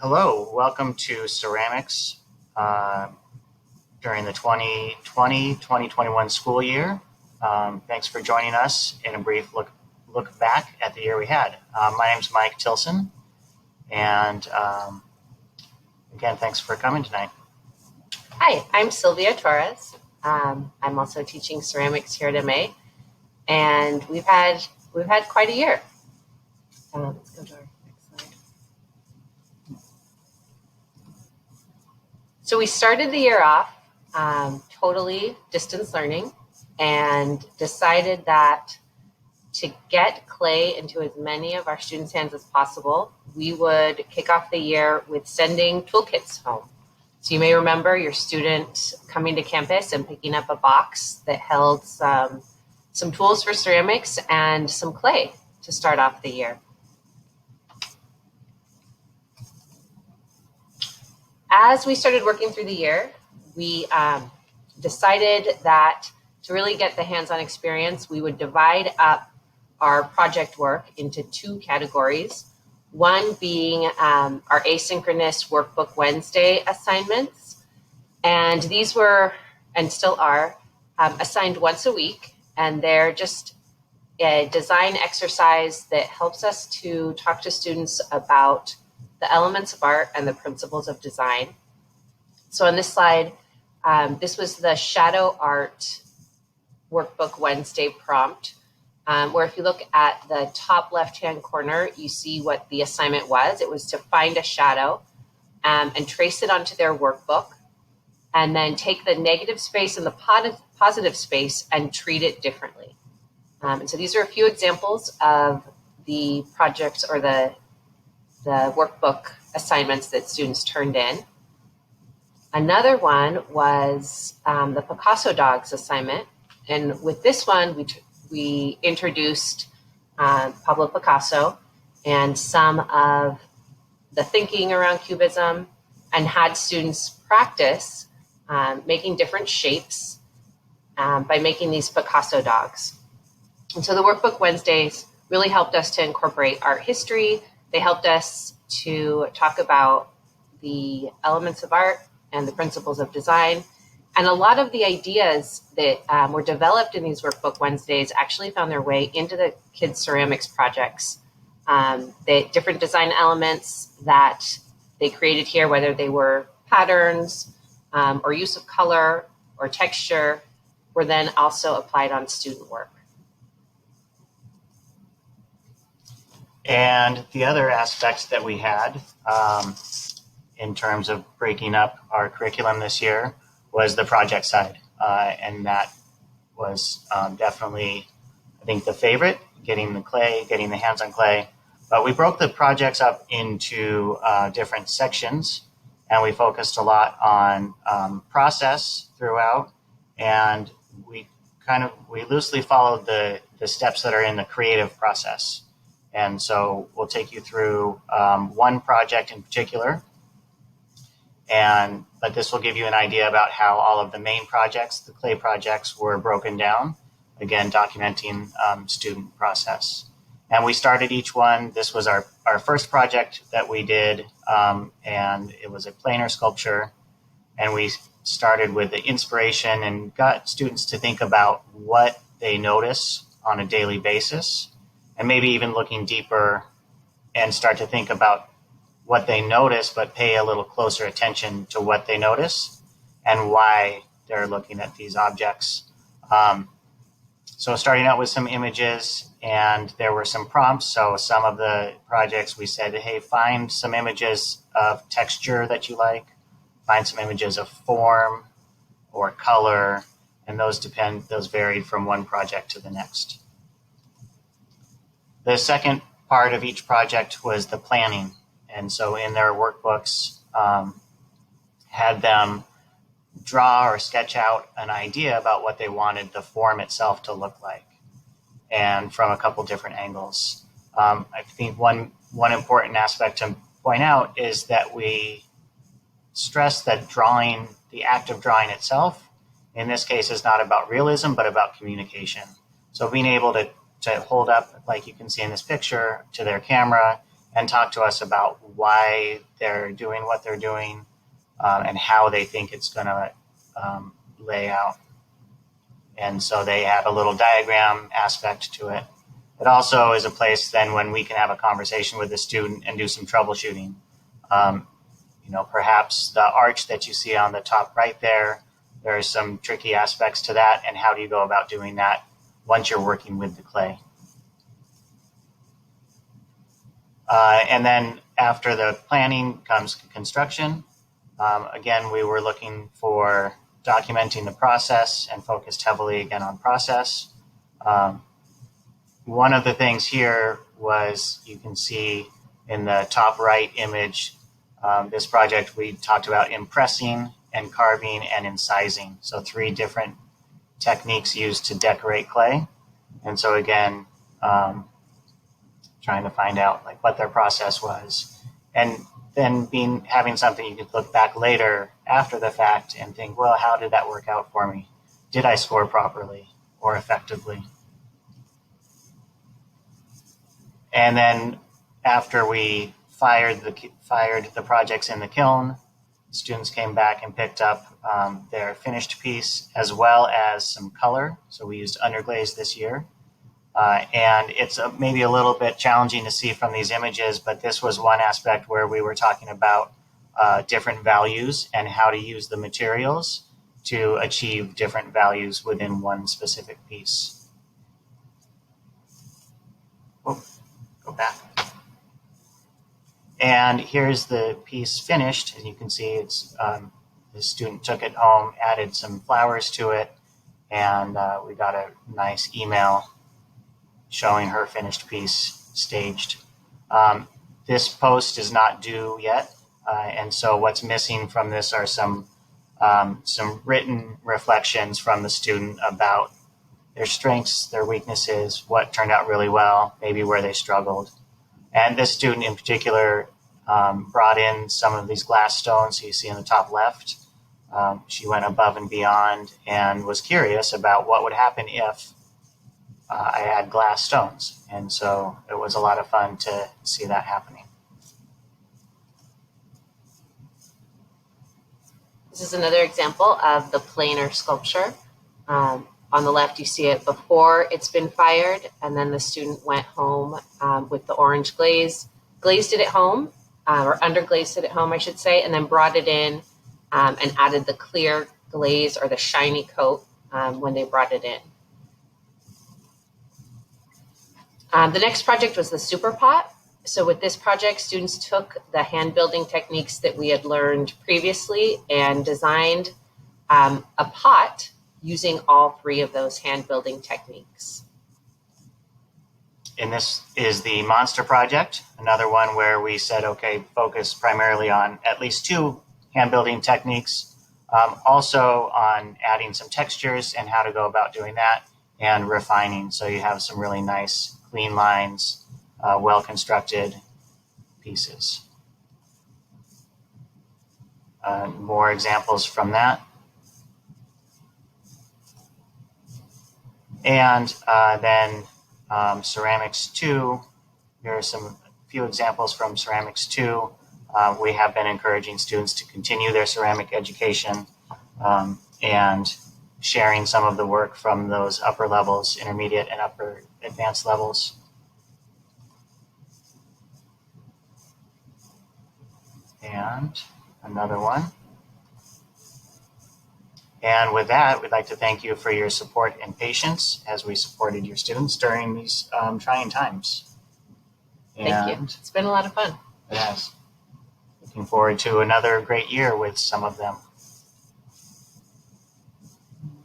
Hello, welcome to Ceramics during the 2020-2021 school year. Thanks for joining us in a brief look back at the year we had. My name's Mike Tilson, and again, thanks for coming tonight. Hi, I'm Sylvia Torres. I'm also teaching ceramics here at MA, and we've had quite a year. Let's go to our next slide. So we started the year off totally distance learning, and decided that to get clay into as many of our students' hands as possible, we would kick off the year with sending toolkits home. So you may remember your student coming to campus and picking up a box that held some tools for ceramics and some clay to start off the year. As we started working through the year, we decided that to really get the hands-on experience, we would divide up our project work into two categories. One being our asynchronous Workbook Wednesday assignments. And these were, and still are, assigned once a week. And they're just a design exercise that helps us to talk to students about the elements of art and the principles of design. So on this slide, this was the Shadow Art Workbook Wednesday prompt. Where if you look at the top left-hand corner, you see what the assignment was. It was to find a shadow and trace it onto their workbook, and then take the negative space and the positive space and treat it differently. And so these are a few examples of the projects or the workbook assignments that students turned in. Another one was the Picasso Dogs assignment. And with this one, we introduced Pablo Picasso and some of the thinking around Cubism, and had students practice making different shapes by making these Picasso dogs. And so the Workbook Wednesdays really helped us to incorporate art history. They helped us to talk about the elements of art and the principles of design. And a lot of the ideas that were developed in these Workbook Wednesdays actually found their way into the kids' ceramics projects. The different design elements that they created here, whether they were patterns or use of color or texture, were then also applied on student work. And the other aspect that we had in terms of breaking up our curriculum this year was the project side. And that was definitely, I think, the favorite, getting the clay, getting the hands on clay. But we broke the projects up into different sections, and we focused a lot on process throughout. And we loosely followed the steps that are in the creative process. And so we'll take you through one project in particular, but this will give you an idea about how all of the main projects, the clay projects, were broken down, again, documenting student process. And we started each one. This was our first project that we did, and it was a planar sculpture. And we started with the inspiration and got students to think about what they notice on a daily basis, and maybe even looking deeper and start to think about what they notice, but pay a little closer attention to what they notice and why they're looking at these objects. So starting out with some images, and there were some prompts. So some of the projects we said, hey, find some images of texture that you like, find some images of form or color, and those varied from one project to the next. The second part of each project was the planning. And so in their workbooks, had them draw or sketch out an idea about what they wanted the form itself to look like, and from a couple different angles. I think one important aspect to point out is that we stress that the act of drawing itself, in this case, is not about realism, but about communication. So being able to hold up, like you can see in this picture, to their camera and talk to us about why they're doing what they're doing and how they think it's going to lay out. And so they had a little diagram aspect to it. It also is a place then when we can have a conversation with the student and do some troubleshooting. Perhaps the arch that you see on the top right there, there are some tricky aspects to that, and how do you go about doing that once you're working with the clay? And then after the planning comes construction. Again, we were looking for documenting the process and focused heavily again on process. One of the things here was, you can see in the top right image, this project we talked about impressing and carving and incising. So 3 different techniques used to decorate clay. And so again, trying to find out like what their process was. And then having something you could look back later after the fact and think, well, how did that work out for me? Did I score properly or effectively? And then after we fired the projects in the kiln, students came back and picked up their finished piece as well as some color. So we used underglaze this year. And it's maybe a little bit challenging to see from these images, but this was one aspect where we were talking about different values and how to use the materials to achieve different values within one specific piece. Oh, go back. And here's the piece finished. As you can see, it's the student took it home, added some flowers to it, and we got a nice email showing her finished piece staged. This post is not due yet, and so what's missing from this are some written reflections from the student about their strengths, their weaknesses, what turned out really well, maybe where they struggled. And this student in particular brought in some of these glass stones, so you see in the top left. She went above and beyond and was curious about what would happen if I had glass stones. And so it was a lot of fun to see that happening. This is another example of the planar sculpture. On the left, you see it before it's been fired, and then the student went home with the orange glaze, glazed it at home, or underglazed it at home, I should say, and then brought it in and added the clear glaze or the shiny coat when they brought it in. The next project was the super pot. So with this project, students took the hand building techniques that we had learned previously and designed a pot using all 3 of those hand building techniques. And this is the Monster Project, another one where we said, okay, focus primarily on at least 2 hand building techniques, also on adding some textures and how to go about doing that, and refining. So you have some really nice, clean lines, well-constructed pieces. More examples from that. And then Ceramics 2, here are some few examples from Ceramics 2. We have been encouraging students to continue their ceramic education and sharing some of the work from those upper levels, intermediate and upper advanced levels. And another one. And with that, we'd like to thank you for your support and patience as we supported your students during these trying times. Thank you. It's been a lot of fun. It has. Looking forward to another great year with some of them.